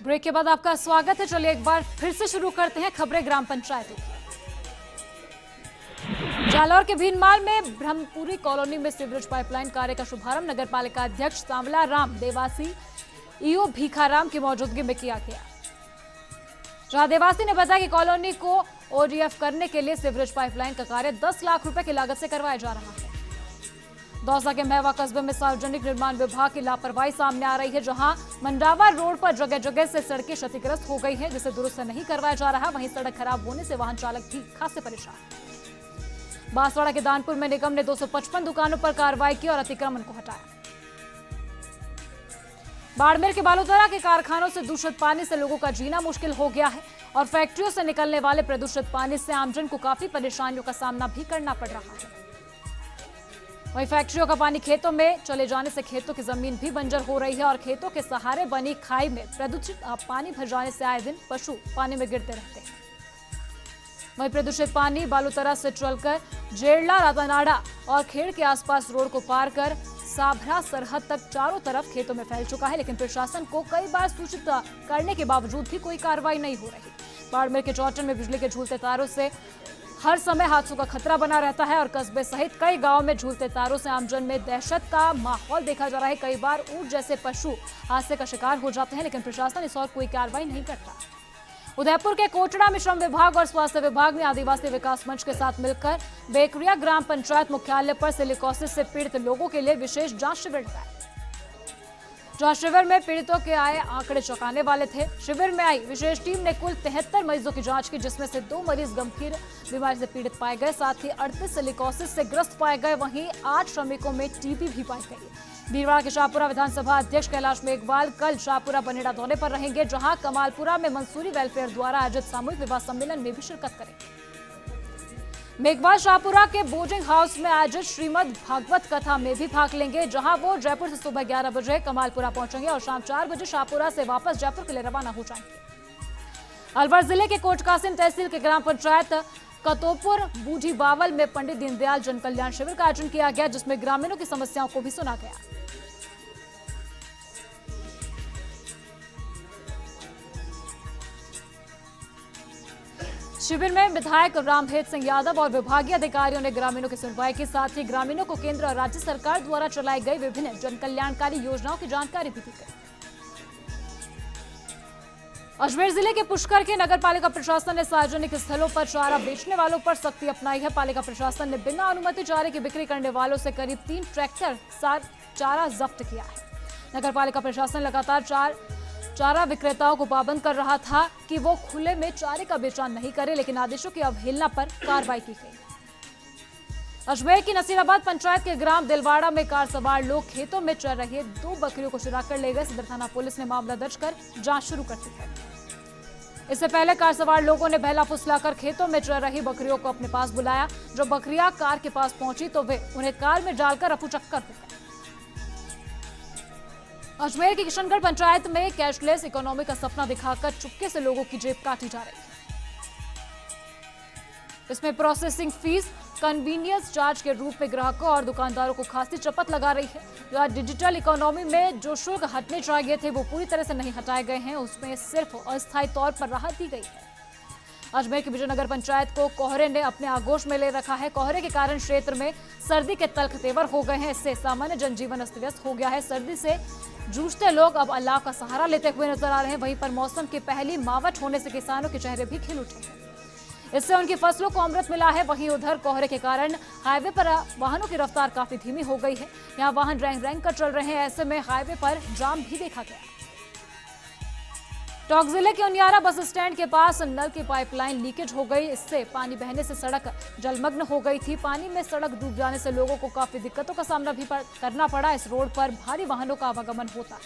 Break के बाद आपका स्वागत है। चलिए एक बार फिर से शुरू करते हैं खबरें ग्राम पंचायतों की। जालौर के भीनमाल में ब्रह्मपुरी कॉलोनी में सीवरेज पाइपलाइन कार्य का शुभारंभ नगर पालिका अध्यक्ष सांवला राम देवासी ईओ भीखाराम की मौजूदगी में किया गया। जहां देवासी ने बताया कि कॉलोनी को ओडीएफ करने के लिए सीवरेज पाइपलाइन का कार्य 10 लाख रुपए की लागत से करवाया जा रहा है। दौसा के महवा कस्बे में सार्वजनिक निर्माण विभाग की लापरवाही सामने आ रही है, जहां मंडावा रोड पर जगह जगह से सड़कें क्षतिग्रस्त हो गई हैं, जिसे दुरुस्त नहीं करवाया जा रहा। वहीं सड़क खराब होने से वाहन चालक भी खासे परेशान। बांसवाड़ा के दानपुर में निगम ने 255 दुकानों पर कार्रवाई की और अतिक्रमण को हटाया। बाड़मेर के बालोतरा के कारखानों से दूषित पानी से लोगों का जीना मुश्किल हो गया है और फैक्ट्रियों से निकलने वाले प्रदूषित पानी से आमजन को काफी परेशानियों का सामना भी करना पड़ रहा है। वहीं फैक्ट्रियों का पानी खेतों में चले जाने से खेतों की जमीन भी बंजर हो रही है और खेतों के सहारे बनी खाई में प्रदूषित पानी भर जाने से आए दिन पशु पानी में गिरते रहते हैं। वहीं प्रदूषित पानी बालोतरा से चलकर जेड़ला, रातानाड़ा और खेड़ के आसपास रोड को पार कर साभरा सरहद तक चारों तरफ खेतों में फैल चुका है, लेकिन प्रशासन को कई बार सूचित करने के बावजूद भी कोई कार्रवाई नहीं हो रही। बाड़मेर के चौटन में बिजली के झूलते तारों से हर समय हादसों का खतरा बना रहता है और कस्बे सहित कई गांवों में झूलते तारों से आमजन में दहशत का माहौल देखा जा रहा है। कई बार ऊंट जैसे पशु हादसे का शिकार हो जाते हैं, लेकिन प्रशासन इस और कोई कार्रवाई नहीं करता। उदयपुर के कोटड़ा में श्रम विभाग और स्वास्थ्य विभाग ने आदिवासी विकास मंच के साथ मिलकर बेकरिया ग्राम पंचायत मुख्यालय पर सिलिकोसिस से पीड़ित लोगों के लिए विशेष जांच शिविर लगाया। जांच शिविर में पीड़ितों के आए आंकड़े चौंकाने वाले थे। शिविर में आई विशेष टीम ने कुल 73 मरीजों की जांच की, जिसमें से 2 मरीज गंभीर बीमारी से पीड़ित पाए गए, साथ ही 38 सिलिकोसिस से ग्रस्त पाए गए। वहीं 8 श्रमिकों में टीबी भी पाई गई। भीलवाड़ा के शाहपुरा विधानसभा अध्यक्ष कैलाश मेघवाल कल शाहपुरा बनेड़ा दौरे पर रहेंगे, जहां कमालपुरा में मंसूरी वेलफेयर द्वारा आयोजित सामूहिक विवाह सम्मेलन में भी शिरकत करेंगे। मेघवाल शाहपुरा के बोर्डिंग हाउस में आयोजित श्रीमद् भागवत कथा में भी भाग लेंगे, जहां वो जयपुर से सुबह 11 बजे कमालपुरा पहुंचेंगे और शाम 4 बजे शाहपुरा से वापस जयपुर के लिए रवाना हो जाएंगे। अलवर जिले के कोटकासिम तहसील के ग्राम पंचायत कतोपुर बूढ़ी बावल में पंडित दीनदयाल जन कल्याण शिविर का आयोजन किया गया, जिसमें ग्रामीणों की समस्याओं को भी सुना गया। शिविर में विधायक रामहेत सिंह यादव और विभागीय अधिकारियों ने ग्रामीणों की सुनवाई के साथ ही ग्रामीणों को केंद्र और राज्य सरकार द्वारा चलाई गई विभिन्न जन कल्याणकारी योजनाओं की जानकारी भी दी गई। अजमेर जिले के पुष्कर के नगर पालिका प्रशासन ने सार्वजनिक स्थलों पर चारा बेचने वालों पर सख्ती अपनाई है। पालिका प्रशासन ने बिना अनुमति चारे की बिक्री करने वालों से करीब 3 ट्रैक्टर चारा जब्त किया है। नगर पालिका प्रशासन लगातार चारा विक्रेताओं को पाबंद कर रहा था कि वो खुले में चारे का बेचान नहीं करे, लेकिन आदेशों की अवहेलना पर कार्रवाई की गई। अजमेर की नसीराबाद पंचायत के ग्राम दिलवाड़ा में कार सवार लोग खेतों में चल रहे 2 बकरियों को चुरा कर ले गए। सदर थाना पुलिस ने मामला दर्ज कर जांच शुरू कर दी है। इससे पहले कार सवार लोगों ने बहला फुसलाकर खेतों में चल रही बकरियों को अपने पास बुलाया। जब बकरियां कार के पास पहुंची तो वे उन्हें कार में डालकर रफूचक्कर हो गए। अजमेर की किशनगढ़ पंचायत में कैशलेस इकोनॉमी का सपना दिखाकर चुपके से लोगों की जेब काटी जा रही है। इसमें प्रोसेसिंग फीस कन्वीनियंस चार्ज के रूप में ग्राहकों और दुकानदारों को खासी चपत लगा रही है। डिजिटल इकोनॉमी में जो शुल्क हटने चाहिए थे वो पूरी तरह से नहीं हटाए गए हैं, उसमें सिर्फ अस्थायी तौर पर राहत दी गई है। अजमेर की विजयनगर पंचायत को कोहरे ने अपने आगोश में ले रखा है। कोहरे के कारण क्षेत्र में सर्दी के तल्ख तेवर हो गए हैं। इससे सामान्य जनजीवन अस्त व्यस्त हो गया है। सर्दी से जूझते लोग अब अल्लाह का सहारा लेते हुए नजर आ रहे हैं। वहीं पर मौसम की पहली मावट होने से किसानों के चेहरे भी खिल उठे हैं। इससे उनकी फसलों को अमृत मिला है। वहीं उधर कोहरे के कारण हाईवे पर वाहनों की रफ्तार काफी धीमी हो गई है। यहाँ वाहन रैंक कर चल रहे हैं। ऐसे में हाईवे पर जाम भी देखा गया। टोंक जिले के उनियारा बस स्टैंड के पास नल की पाइपलाइन लीकेज हो गई। इससे पानी बहने से सड़क जलमग्न हो गई थी। पानी में सड़क डूब जाने से लोगों को काफी दिक्कतों का सामना भी करना पड़ा। इस रोड पर भारी वाहनों का आवागमन होता है।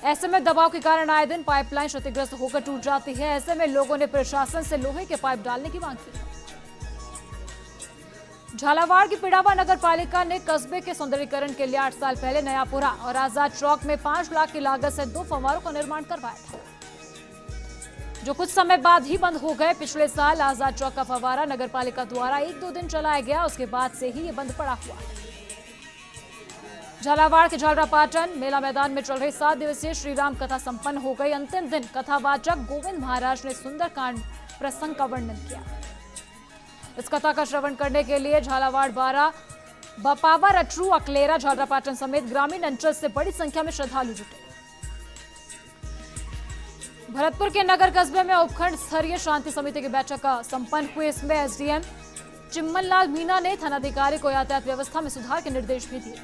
ऐसे में दबाव के कारण आए दिन पाइपलाइन क्षतिग्रस्त होकर टूट जाती है। ऐसे में लोगों ने प्रशासन से लोहे के पाइप डालने की मांग की। झालावाड़ की पिड़ावा नगर पालिका ने कस्बे के सौंदर्यीकरण के लिए 8 साल पहले नयापुरा और आजाद चौक में 5 लाख की लागत से 2 फव्वारों का निर्माण करवाया था, जो कुछ समय बाद ही बंद हो गए। पिछले साल आजाद चौक का फव्वारा नगर पालिका द्वारा 1-2 दिन चलाया गया, उसके बाद से ही ये बंद पड़ा हुआ है। झालावाड़ के झालरापाटन मेला मैदान में चल रही 7 दिवसीय श्री राम कथा संपन्न हो गई। अंतिम दिन कथावाचक गोविंद महाराज ने सुंदरकांड प्रसंग का वर्णन किया। इस कथा का श्रवण करने के लिए झालावाड़, बारा, बपावा, रटरू, अकलेरा, झालरापाटन समेत ग्रामीण अंचल से बड़ी संख्या में श्रद्धालु जुटे। भरतपुर के नगर कस्बे में उपखंड स्तरीय शांति समिति की बैठक संपन्न हुई। इसमें एसडीएम चिम्मनलाल मीणा ने थानाधिकारी को यातायात व्यवस्था में सुधार के निर्देश भी दिए।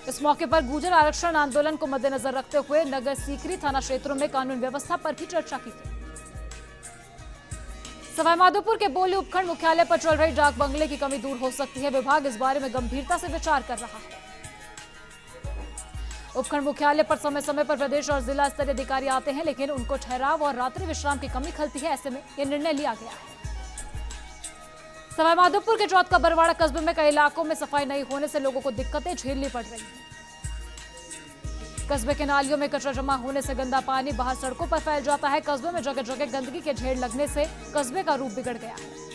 इस मौके पर गुर्जर आरक्षण आंदोलन को मद्देनजर रखते हुए नगर सीकरी थाना क्षेत्रों में कानून व्यवस्था पर भी चर्चा की गई। सवाईमाधोपुर के बोली उपखंड मुख्यालय पर चल रही डाक बंगले की कमी दूर हो सकती है। विभाग इस बारे में गंभीरता से विचार कर रहा है। उपखंड मुख्यालय पर समय समय पर प्रदेश और जिला स्तरीय अधिकारी आते हैं, लेकिन उनको ठहराव और रात्रि विश्राम की कमी खलती है। ऐसे में यह निर्णय लिया गया है। सवाईमाधोपुर के चौथ का बरवाड़ा कस्बे में कई इलाकों में सफाई नहीं होने से लोगों को दिक्कतें झेलनी पड़ रही हैं। कस्बे के नालियों में कचरा जमा होने से गंदा पानी बाहर सड़कों पर फैल जाता है। कस्बे में जगह जगह गंदगी के ढेर लगने से कस्बे का रूप बिगड़ गया है।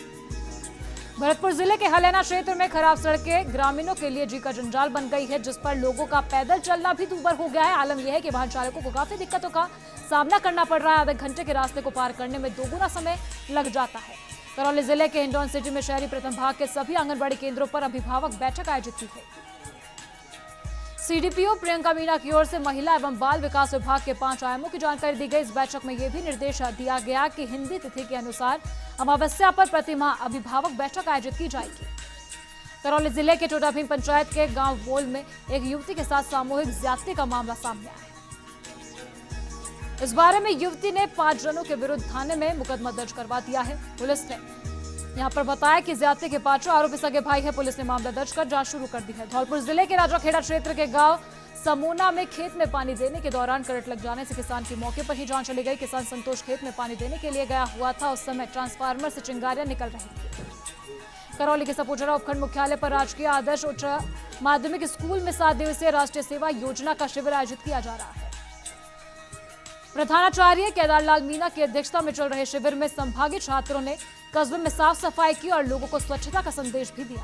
भरतपुर जिले के हलैना क्षेत्र में खराब सड़कें ग्रामीणों के लिए जी का जंजाल बन गई है, जिस पर लोगों का पैदल चलना भी दूभर हो गया है। आलम यह है कि वाहन चालकों को काफी दिक्कतों का सामना करना पड़ रहा है। आधे घंटे के रास्ते को पार करने में दोगुना समय लग जाता है। करौली जिले के हिंडौन सिटी में शहरी प्रथम भाग के सभी आंगनबाड़ी केंद्रों पर अभिभावक बैठक आयोजित की गई। सीडीपीओ प्रियंका मीणा की ओर से महिला एवं बाल विकास विभाग के 5 आयामों की जानकारी दी गई। इस बैठक में यह भी निर्देश दिया गया कि हिंदी तिथि के अनुसार अमावस्या पर प्रतिमाह अभिभावक बैठक आयोजित की जाएगी। करौली जिले के टोटा भीम पंचायत के गांव बोल में एक युवती के साथ सामूहिक ज्यादती का मामला सामने आया है। इस बारे में युवती ने 5 जनों के विरुद्ध थाने में मुकदमा दर्ज करवा दिया है। पुलिस ने यहां पर बताया कि ज्यादती के 5 आरोपी सगे भाई है। पुलिस ने मामला दर्ज कर जांच शुरू कर दी है। धौलपुर जिले के राजाखेड़ा क्षेत्र के गांव समोना में खेत में पानी देने के दौरान करंट लग जाने से किसान की मौके पर ही जान चली गई। किसान संतोष खेत में पानी देने के लिए गया हुआ था। उस समय ट्रांसफार्मर से चिंगारियां निकल रही थी। करौली के सपोचरा उपखंड मुख्यालय पर राजकीय आदर्श उच्च माध्यमिक स्कूल में 7 दिवसीय राष्ट्रीय सेवा योजना का शिविर आयोजित किया जा रहा है। प्रधानाचार्य केदारलाल मीणा की अध्यक्षता में चल रहे शिविर में संभागीय छात्रों ने कस्बे में साफ सफाई की और लोगों को स्वच्छता का संदेश भी दिया।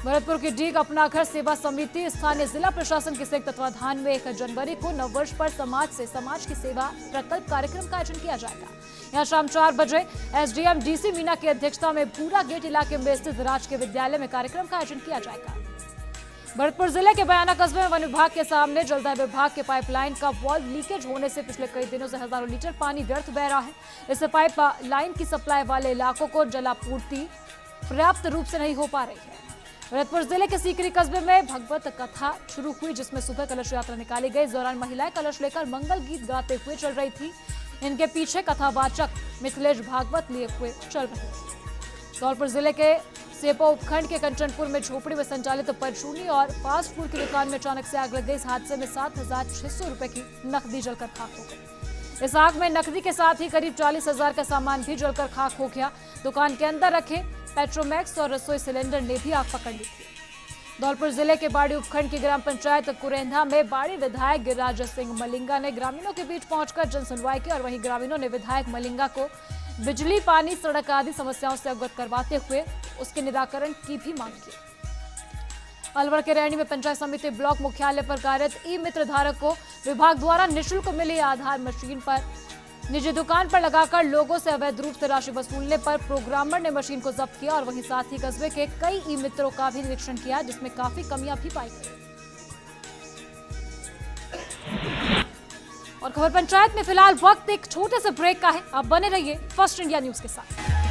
भरतपुर की डीग अपना घर सेवा समिति स्थानीय जिला प्रशासन के संयुक्त तत्वाधान में 1 जनवरी को नववर्ष पर समाज से समाज की सेवा प्रकल्प कार्यक्रम का आयोजन किया जाएगा। यहां शाम 4 बजे एसडीएम डीसी मीणा की अध्यक्षता में पूरा गेट इलाके में स्थित राजकीय विद्यालय में कार्यक्रम का आयोजन किया जाएगा। भरतपुर जिले के बयाना कस्बे में वन विभाग के सामने जलदाय विभाग के पाइपलाइन का वॉल्व लीकेज होने से पिछले कई दिनों से हजारों लीटर पानी व्यर्थ बह रहा है। इससे पाइप लाइन की सप्लाई वाले इलाकों को जलापूर्ति पर्याप्त रूप से नहीं हो पा रही है। भरतपुर जिले के सीकरी कस्बे में भगवत कथा शुरू हुई, जिसमें सुबह कलश यात्रा निकाली गई। इस दौरान महिलाएं कलश लेकर मंगल गीत गाते हुए चल रही थी। इनके पीछे कथावाचक मिथिलेश भागवत लिए हुए चल रहे थे। धौलपुर जिले के सेपो उपखंड के कंचनपुर में झोपड़ी में संचालित परचूनी और फास्ट फूड की दुकान में अचानक से आग लग गई। इस हादसे में 7,600 रुपए की नकदी जलकर खाक हो गई। इस आग में नकदी के साथ ही करीब 40,000 का सामान भी जलकर खाक हो गया। दुकान के अंदर रखे पेट्रोमैक्स और रसोई सिलेंडर ने भी आग पकड़ ली थी। धौलपुर जिले के बाड़ी उपखंड की ग्राम पंचायत कुरेंधा में बाड़ी विधायक गिरिराज सिंह मलिंगा ने ग्रामीणों के बीच पहुंचकर जन सुनवाई की और वहीं ग्रामीणों ने विधायक मलिंगा को बिजली, पानी, सड़क आदि समस्याओं से अवगत करवाते हुए उसके निराकरण की भी मांग की। अलवर के रैणी में पंचायत समिति ब्लॉक मुख्यालय पर कार्यरत ई मित्र धारक को विभाग द्वारा निःशुल्क मिली आधार मशीन पर निजी दुकान पर लगाकर लोगों से अवैध रूप से राशि वसूलने पर प्रोग्रामर ने मशीन को जब्त किया और वहीं साथ ही कस्बे के कई ई मित्रों का भी निरीक्षण किया, जिसमें काफी कमियां भी पाई गई। और खबर पंचायत में फिलहाल वक्त एक छोटे से ब्रेक का है। आप बने रहिए फर्स्ट इंडिया न्यूज के साथ।